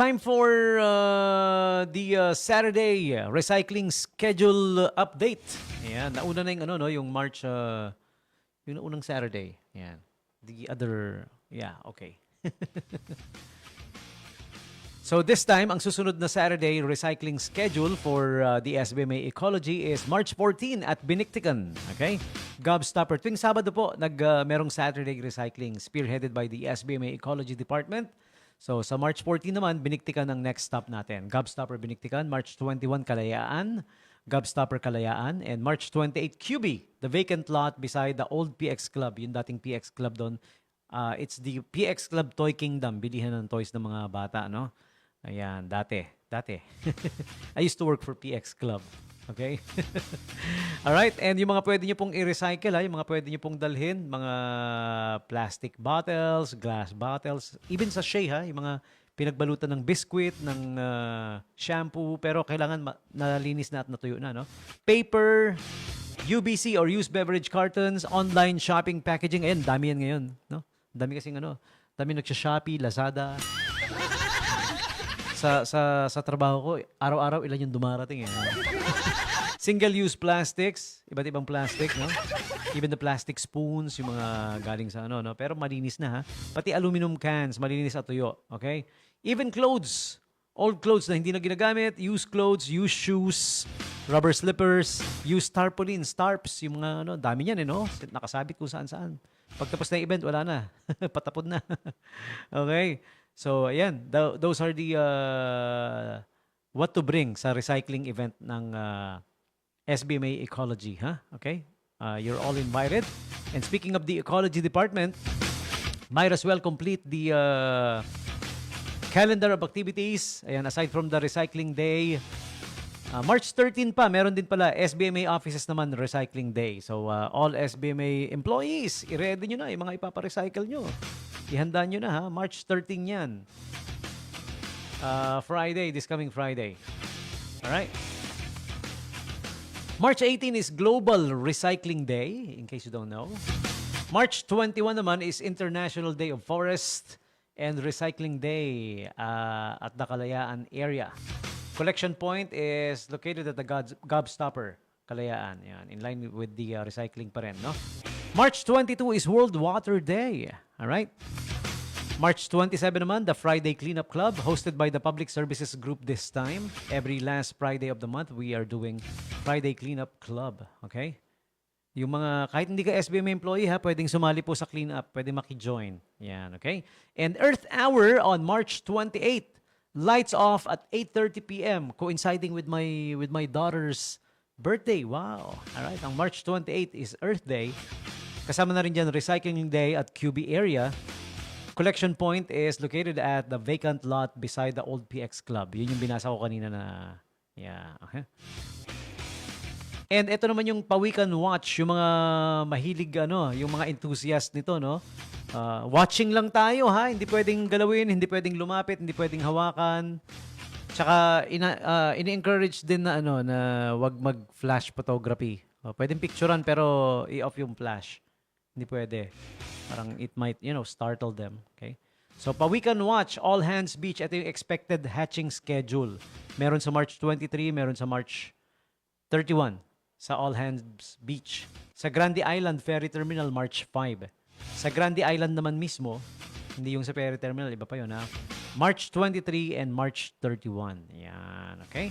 Time for the Saturday recycling schedule update. Ayan, nauna na yung ano no, yung March yung unang Saturday. Ayan. The other okay. So this time, ang susunod na Saturday recycling schedule for the SBMA Ecology is March 14 at Binictican. Okay? Gobstopper. Tuwing Sabado po, merong Saturday recycling spearheaded by the SBMA Ecology Department. So sa March 14 naman, Binictican ang next stop natin. Gobstopper Binictican, March 21 Kalayaan, Gobstopper Kalayaan, and March 28 QB, the vacant lot beside the old PX Club, yung dating PX Club doon. It's the PX Club Toy Kingdom, bilihan ng toys ng mga bata, no? Ayan, dati. I used to work for PX Club. Okay? Alright, and yung mga pwede nyo pong i-recycle, yung mga pwede nyo pong dalhin, mga plastic bottles, glass bottles, even sachet, yung mga pinagbalutan ng biscuit, ng shampoo, pero kailangan nalinis na at natuyo na, no? Paper, UBC or used beverage cartons, online shopping packaging, ayan, dami yan ngayon, no? Dami kasing dami nagsha-Shopee, Lazada. Sa trabaho ko, araw-araw ilan yung dumarating eh. Single-use plastics, iba't ibang plastic, no? Even the plastic spoons, yung mga galing sa no? Pero malinis na, ha? Pati aluminum cans, malinis at tuyo, okay? Even clothes, old clothes na hindi na ginagamit, used clothes, used shoes, rubber slippers, used tarpaulins, tarps, yung mga dami niyan, no? Nakasabit kung saan-saan. Pagtapos na yung event, wala na. Patapon na. Okay? So, ayan. Those are the what to bring sa recycling event ng SBMA Ecology. Huh? Okay? You're all invited. And speaking of the Ecology Department, might as well complete the calendar of activities. Ayan, aside from the Recycling Day, March 13 pa, meron din pala SBMA offices naman Recycling Day. So, all SBMA employees, i-ready nyo na yung mga ipapa-recycle nyo. Ihanda nyo na, ha? March 13 yan. Friday, this coming Friday. Alright? March 18 is Global Recycling Day, in case you don't know. March 21 naman is International Day of Forest and Recycling Day at the Kalayaan area. Collection point is located at the Gobstopper, Kalayaan. Yan, in line with the recycling pa rin, no? March 22 is World Water Day. Alright? March 27 naman, the Friday Cleanup Club, hosted by the Public Services Group this time. Every last Friday of the month, we are doing Friday Cleanup Club. Okay? Yung mga, kahit hindi ka SBMA employee, pwedeng sumali po sa cleanup, pwedeng maki-join. Yan, okay? And Earth Hour on March 28, lights off at 8:30 p.m., coinciding with my daughter's birthday. Wow! Alright, ang March 28 is Earth Day. Kasama na rin dyan Recycling Day at QB area. Collection point is located at the vacant lot beside the old PX Club. Yun yung binasa ko kanina na, okay. And ito naman yung Pawikan Watch, yung mga mahilig, yung mga enthusiast nito, no? Watching lang tayo, ha? Hindi pwedeng galawin, hindi pwedeng lumapit, hindi pwedeng hawakan. Tsaka, ini-encourage din na, na wag mag-flash photography. Pwedeng picturean pero i-off yung flash. Hindi pwede. Parang it might, startle them. Okay? So, Pawikan Watch, All Hands Beach. Ito yung expected hatching schedule. Meron sa March 23, meron sa March 31 sa All Hands Beach. Sa Grande Island Ferry Terminal, March 5. Sa Grande Island naman mismo, hindi yung sa Ferry Terminal, iba pa yun, ha? March 23 and March 31. Yan, okay?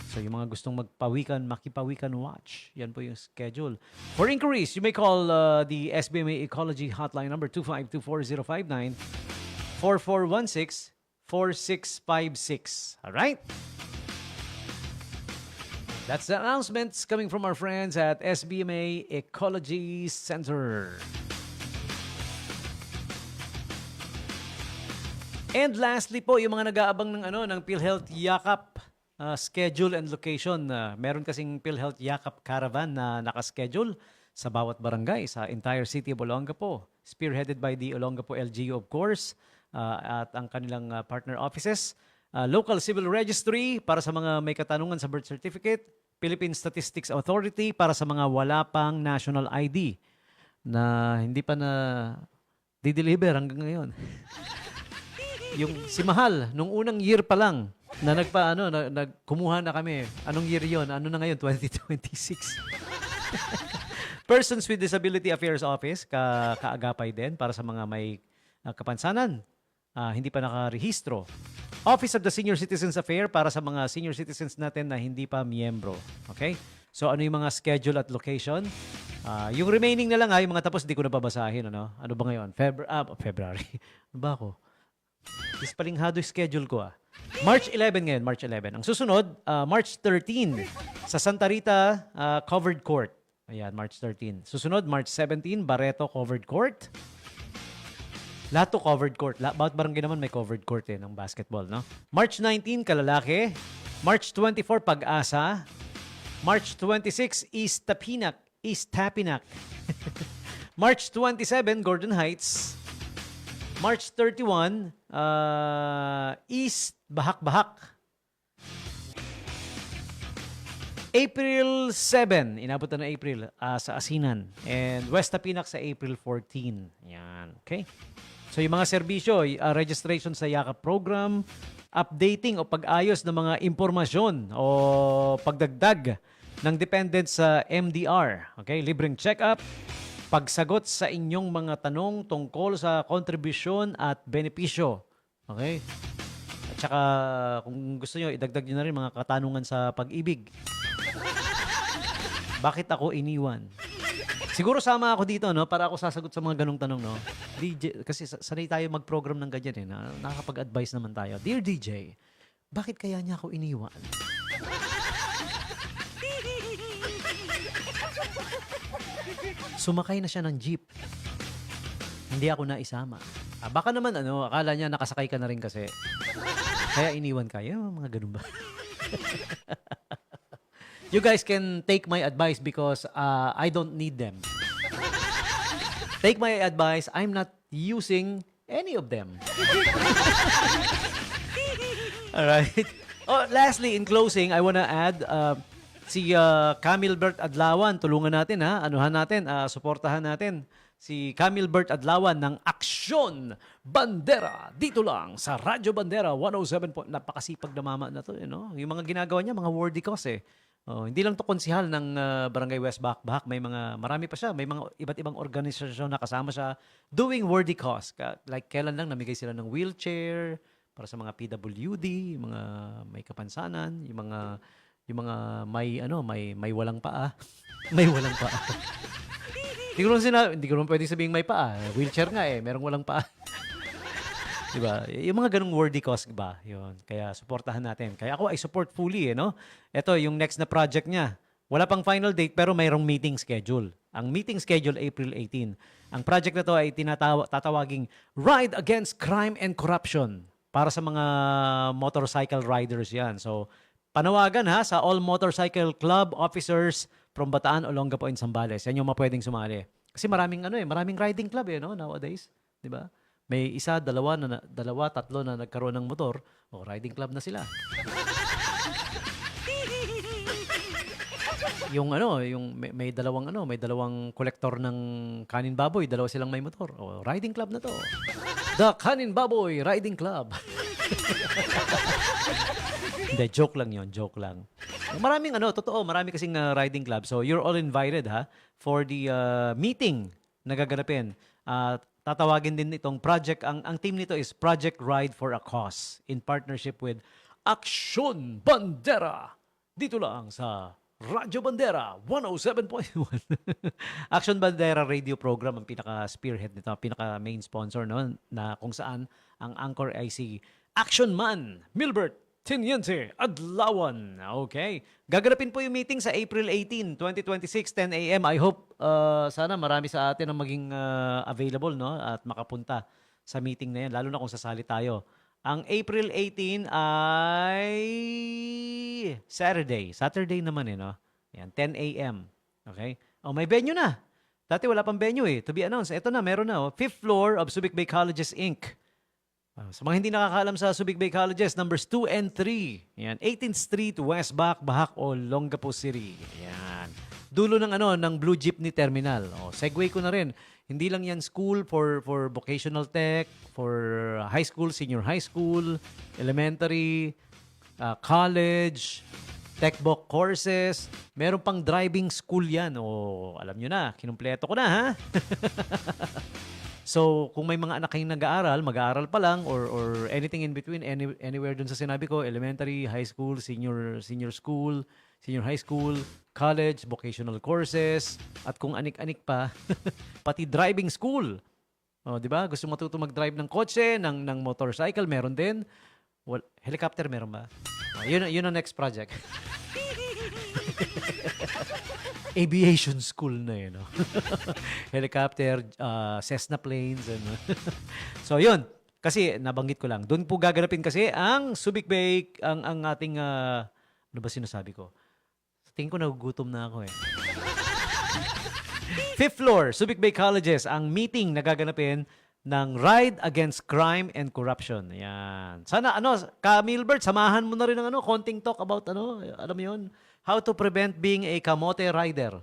So, yung mga gustong makipawikan watch, yan po yung schedule. For inquiries, you may call the SBMA Ecology hotline number 2524059 4416-4656. Alright? That's the announcements coming from our friends at SBMA Ecology Center. And lastly po, yung mga nag-aabang ng PhilHealth Yakap schedule and location. Meron kasing PhilHealth Yakap Caravan na nakaschedule sa bawat barangay sa entire city of Olongapo. Spearheaded by the Olongapo LGU, of course, at ang kanilang partner offices. Local Civil Registry para sa mga may katanungan sa birth certificate. Philippine Statistics Authority para sa mga wala pang national ID na hindi pa na di-deliver hanggang ngayon. Yung si Mahal, nung unang year pa lang, na nagkumuha na kami. Anong year yon? Ano na ngayon? 2026. Persons with Disability Affairs Office, kaagapay din para sa mga may kapansanan. Hindi pa nakarehistro. Office of the Senior Citizens Affair para sa mga senior citizens natin na hindi pa miyembro. Okay? So ano yung mga schedule at location? Yung remaining na lang yung mga tapos di ko na babasahin. Ano ba ngayon? February. Ano ba ako? Dispalinghado yung schedule ko March 11 ngayon, March 11. Ang susunod, March 13 sa Santa Rita Covered Court. Ayan, March 13. Susunod, March 17, Barreto Covered Court. Lahat to covered court. Bawat barangay naman may covered court ng basketball, no? March 19, Kalalaki. March 24, Pag-asa. March 26, East Tapinac. March 27, Gordon Heights. March 31, East Bahak-Bahak. April 7, inabot na April, sa Asinan. And West Tapinac sa April 14. Yan, okay? So yung mga serbisyo, registration sa Yakap program, updating o pag-ayos ng mga impormasyon o pagdagdag ng dependents sa MDR. Okay? Libreng check-up, pagsagot sa inyong mga tanong tungkol sa kontribusyon at benepisyo. Okay? At saka kung gusto nyo, idagdag nyo na rin mga katanungan sa pag-ibig. Bakit ako iniwan? Siguro sama ako dito, no? Para ako sasagot sa mga ganong tanong, no? DJ, kasi sanay tayo mag-program ng ganyan, nakakapag-advise naman tayo. Dear DJ, bakit kaya niya ako iniwan? Sumakay na siya ng jeep. Hindi ako naisama. Baka naman, akala niya nakasakay ka na rin kasi. Kaya iniwan kayo, mga ganun ba? You guys can take my advice because I don't need them. Take my advice. I'm not using any of them. Alright. Lastly, in closing, I wanna add si Camille Bert Adlawan. Tulungan natin, anuhan natin, suportahan natin si Camille Bert Adlawan ng Aksyon Bandera. Dito lang sa Radyo Bandera 107. Napakasipag na mama na to. Yung mga ginagawa niya, mga worthy cause hindi lang to konsihal ng Barangay West Bahak-Bahak. Marami pa siya. May mga iba't ibang organisasyon na kasama siya doing worthy cause. Like kailan lang namigay sila ng wheelchair para sa mga PWD, yung mga may kapansanan, yung mga may walang paa. May walang paa. Hindi ko naman pwedeng sabihing may paa. Wheelchair nga merong walang paa. Diba? Yung mga ganung worthy cause ba? Yun. Kaya suportahan natin. Kaya ako I support fully Ito, yung next na project niya. Wala pang final date pero mayroong meeting schedule. Ang meeting schedule April 18. Ang project na to ay tatawaging Ride Against Crime and Corruption para sa mga motorcycle riders yan. So, panawagan sa all motorcycle club officers from Bataan, Olongapo, and Zambales. Yan yung mapwedeng sumali. Kasi maraming riding club nowadays. Diba? May isa, dalawa, tatlo na nagkaroon ng motor, riding club na sila. yung may dalawang kolektor ng kanin baboy, dalawa silang may motor. Riding club na to. The Kanin Baboy Riding Club. Hindi, joke lang yon, joke lang. Maraming totoo, marami kasing riding club. So you're all invited for the meeting na gaganapin. Tatawagin din itong project. Ang team nito is Project Ride for a Cause in partnership with Aksyon Bandera. Dito lang sa Radyo Bandera 107.1. Aksyon Bandera radio program ang pinaka-spearhead nito, pinaka-main sponsor na kung saan ang anchor ay si Action Man Milbert Tiniente Adlawan. Okay. Gaganapin po yung meeting sa April 18, 2026, 10 a.m. I hope sana marami sa atin ang maging available at makapunta sa meeting na yan, lalo na kung sasali tayo. Ang April 18 ay Saturday naman Yan, 10 a.m. Okay? May venue na. Dati wala pang venue To be announced. Ito na, meron na 5th floor of Subic Bay Colleges Inc. Sa mga hindi nakakaalam sa Subic Bay Colleges, numbers 2 and 3. Yan, 18th Street, West Bahak-Bahak, Olongapo City. Yan. dulo ng ano ng Blue Jeepney Terminal. Segue ko na rin. Hindi lang 'yan school for vocational tech, for high school, senior high school, elementary, college, techbook courses. Meron pang driving school 'yan. Alam nyo na, kinumpleto ko na ha. So, kung may mga anak kayong nag-aaral, mag-aaral pa lang or anything in between, anywhere dun sa sinabi ko, elementary, high school, senior school, senior high school, college, vocational courses, at kung anik-anik pa, pati driving school. 'Di ba? Gusto matuto mag-drive ng kotse, ng motorcycle, meron din. Helicopter meron ba? Yun ang next project. Aviation school na yun. No? Helicopter, Cessna planes. So, yun. Kasi, nabanggit ko lang. Doon po gaganapin kasi ang Subic Bay, ang ating, ano ba sinasabi ko? Tingin ko nagugutom na ako eh. Fifth floor, Subic Bay Colleges, ang meeting na gaganapin ng Ride Against Crime and Corruption. Yan. Sana, Milbert, samahan mo na rin ng konting talk about, alam mo yun, how to prevent being a kamote rider.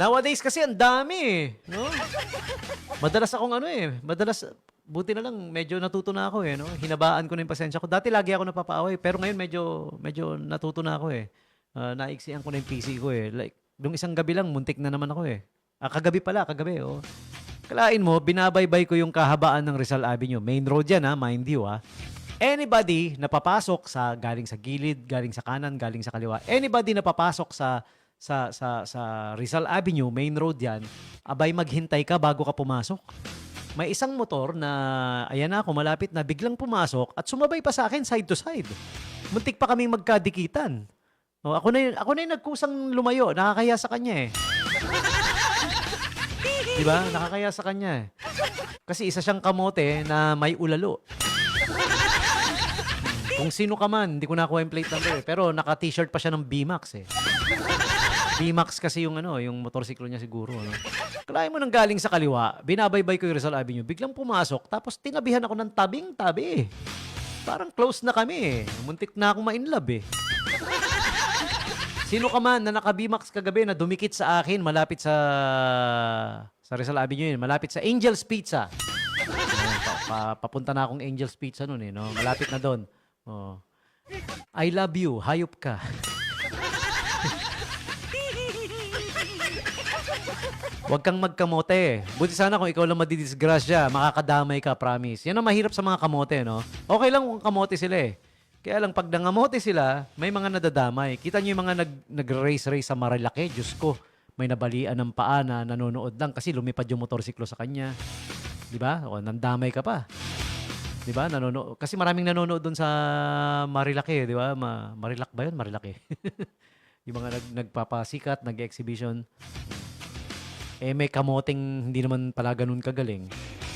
Nowadays kasi ang dami eh. No? Madalas akong buti na lang, medyo natuto na ako eh. No? Hinabaan ko na yung pasensya ko. Dati lagi ako napapaaway, pero ngayon medyo natuto na ako eh. Naiksihan ko na yung PC ko eh. Like, nung isang gabi lang, muntik na naman ako eh. Kagabi. Oh. Kalain mo, binabaybay ko yung kahabaan ng Rizal Avenue. Main road yan ha, mind you ha. Anybody na papasok galing sa gilid, galing sa kanan, galing sa kaliwa, anybody na papasok sa Rizal Avenue, main road yan, abay maghintay ka bago ka pumasok. May isang motor na, ayan na ako, malapit na, biglang pumasok at sumabay pa sa akin side to side. Muntik pa kaming magkadikitan. Ako na yung nagkusang lumayo, nakakaya sa kanya eh. Diba? Nakakaya sa kanya eh. Kasi isa siyang kamote na may ulalo. Kung sino ka man, hindi ko nakuha yung plate number eh. Pero naka-t-shirt pa siya ng B-Max eh. B-Max kasi yung motorsiklo niya siguro. Kalahin mo nang galing sa kaliwa, binabaybay ko yung Rizal Avenue, biglang pumasok, tapos tinabihan ako ng tabing-tabi. Parang close na kami eh. Muntik na akong ma-inlove eh. Sino ka man na naka-B-Max kagabi na dumikit sa akin malapit sa Rizal Avenue yun, malapit sa Angel's Pizza. Papunta na akong Angel's Pizza nun eh, no? Malapit na doon. I love you, hayop ka. Huwag kang magkamote. Buti sana kung ikaw lang madidisgrasya, makakadamay ka, promise. Yan ang mahirap sa mga kamote, no? Okay lang kung kamote sila eh. Kaya lang pag nangamote sila, may mga nadadamay. Kita niyo yung mga nag-race sa Marilake, Diyos ko. May nabalian ng paa na nanonood lang kasi lumipad yung motorsiklo sa kanya. Di ba? Nandamay ka pa. Di ba? Kasi maraming nanonood doon sa Marilake, di ba? Marilac ba yun? Marilake. Yung mga nagpapasikat, nag-exhibition. May kamoting hindi naman pala ganun kagaling.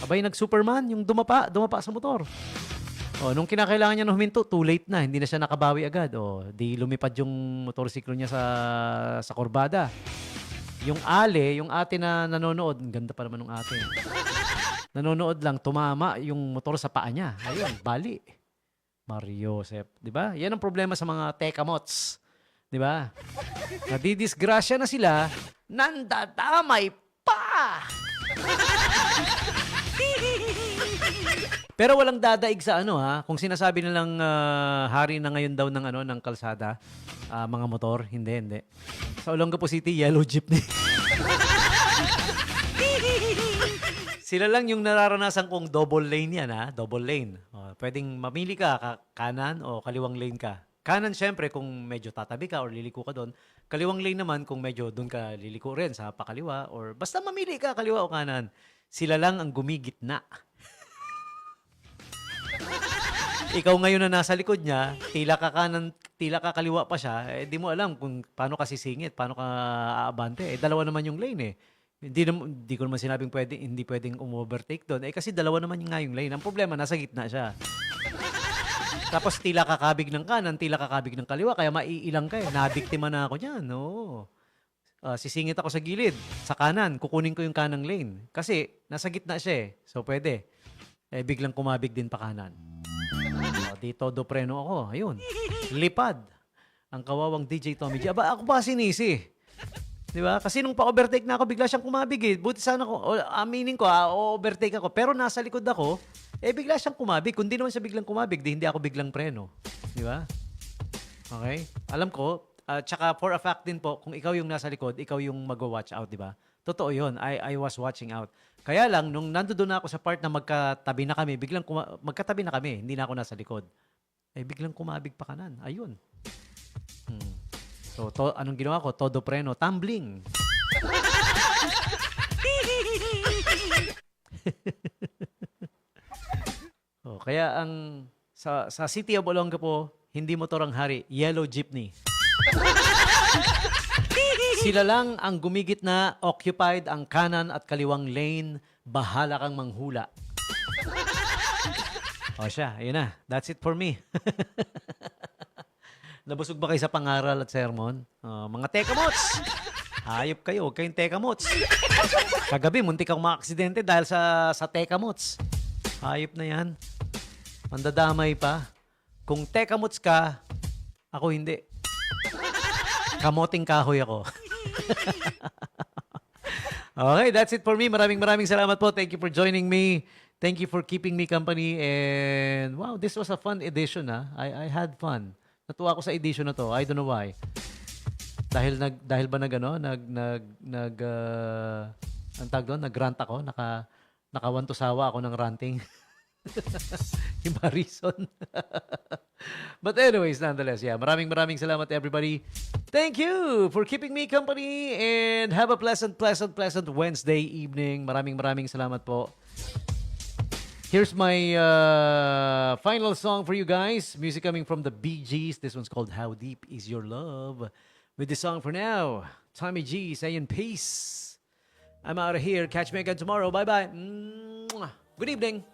Abay, nag-Superman, yung dumapa sa motor. Nung kinakailangan niya na huminto, too late na. Hindi na siya nakabawi agad. Di lumipad yung motorsiklo niya sa kurbada. Yung ate na nanonood, ang ganda pa naman ng ate. Nanonood lang, tumama yung motor sa paa niya. Ayun, bali. Mario Joseph, di ba? Yan ang problema sa mga tekamots. Di ba? Nadidisgrasya na sila, nandadamay pa! Pero walang dadaig sa kung sinasabi nilang hari na ngayon daw ng kalsada, mga motor, hindi. Sa Olongapo City, yellow jeepney. Sila lang yung nararanasan kong double lane yan, double lane. Pwedeng mamili ka, kanan o kaliwang lane ka. Kanan, syempre, kung medyo tatabi ka or liliko ka doon. Kaliwang lane naman kung medyo doon ka liliko rin sa pakaliwa or basta mamili ka, kaliwa o kanan. Sila lang ang gumigitna. Ikaw ngayon na nasa likod niya, tila ka kanan, tila ka kaliwa pa siya, di mo alam kung paano ka sisingit, paano ka aabante. Dalawa naman yung lane eh. Hindi ko naman sinabing hindi pwedeng umovertake doon. Kasi dalawa naman yung lane. Ang problema, nasa gitna siya. Tapos tila kakabig ng kanan, tila kakabig ng kaliwa, kaya maiilang ka eh. Nabiktima na ako niyan, no. Sisingit ako sa gilid, sa kanan, kukunin ko yung kanang lane. Kasi nasa gitna siya eh. So pwede. Biglang kumabig din pa kanan. Dito do preno ako. Ayun. Lipad. Ang kawawang DJ Tommy G. Aba, ako pa sinisi. Di ba? Kasi nung pa-overtake na ako, bigla siyang kumabig eh. Buti sana ko, aminin ko, overtake ako. Pero nasa likod ako, bigla siyang kumabig. Kung di naman siya biglang kumabig, di hindi ako biglang preno. Di ba? Okay? Alam ko, tsaka for a fact din po, kung ikaw yung nasa likod, ikaw yung mag-watch out, di ba? Totoo yun. I was watching out. Kaya lang, nung nandoon na ako sa part na magkatabi na kami, magkatabi na kami, hindi na ako nasa likod. Biglang kumabig pa kanan. Ayun. So, anong ginawa ko? Todo preno. Tumbling. Kaya sa City of Olongapo, hindi motor ang hari, yellow jeepney. Sila lang ang gumigit na occupied ang kanan at kaliwang lane, bahala kang manghula. Siya, yun na. That's it for me. Nabusog ba kayo sa pangaral at sermon? Mga tekamots! Hayop kayo, huwag kayong tekamots. Kagabi, muntik akong maka-aksidente dahil sa tekamots. Hayop na yan. Mandadamay pa. Kung tekamots ka, ako hindi. Kamoting kahoy ako. Okay, that's it for me. Maraming salamat po. Thank you for joining me. Thank you for keeping me company. And wow, this was a fun edition. I had fun. Natuwa ako sa edition na to. I don't know why. Dahil ba ang tag doon, nag-rant ako, nakawantusawa ako ng ranting. Yung mga reason. But anyways, nonetheless, yeah. Maraming salamat everybody. Thank you for keeping me company and have a pleasant Wednesday evening. Maraming salamat po. Here's my final song for you guys. Music coming from the Bee Gees. This one's called How Deep Is Your Love. With this song for now, Tommy G saying peace. I'm out of here. Catch me again tomorrow. Bye-bye. Good evening.